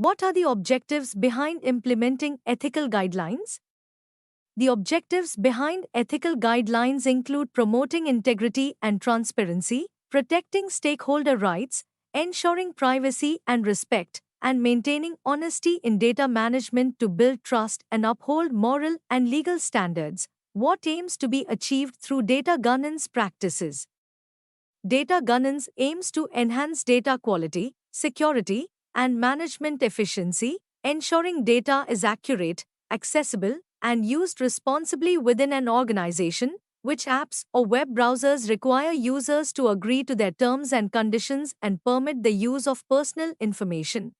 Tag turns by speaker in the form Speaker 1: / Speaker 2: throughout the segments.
Speaker 1: What are the objectives behind implementing ethical guidelines? The objectives behind ethical guidelines include promoting integrity and transparency, protecting stakeholder rights, ensuring privacy and respect, and maintaining honesty in data management to build trust and uphold moral and legal standards. What aims to be achieved through data governance practices? Data governance aims to enhance data quality, security, and management efficiency, ensuring data is accurate, accessible, and used responsibly within an organization. Which apps or web browsers require users to agree to their terms and conditions and permit the use of personal information?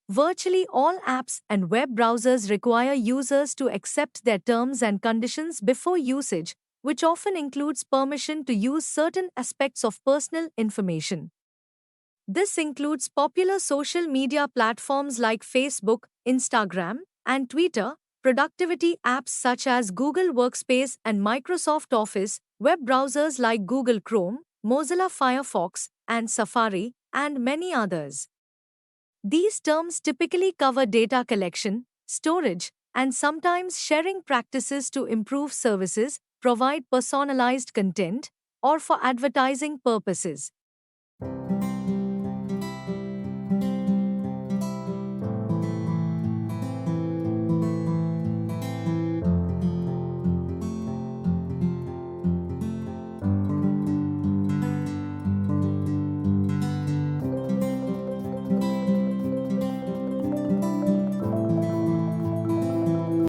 Speaker 1: Virtually all apps and web browsers require users to accept their terms and conditions before usage, which often includes permission to use certain aspects of personal information. This includes popular social media platforms like Facebook, Instagram, and Twitter, productivity apps such as Google Workspace and Microsoft Office, web browsers like Google Chrome, Mozilla Firefox, and Safari, and many others. These terms typically cover data collection, storage, and sometimes sharing practices to improve services, provide personalized content, or for advertising purposes.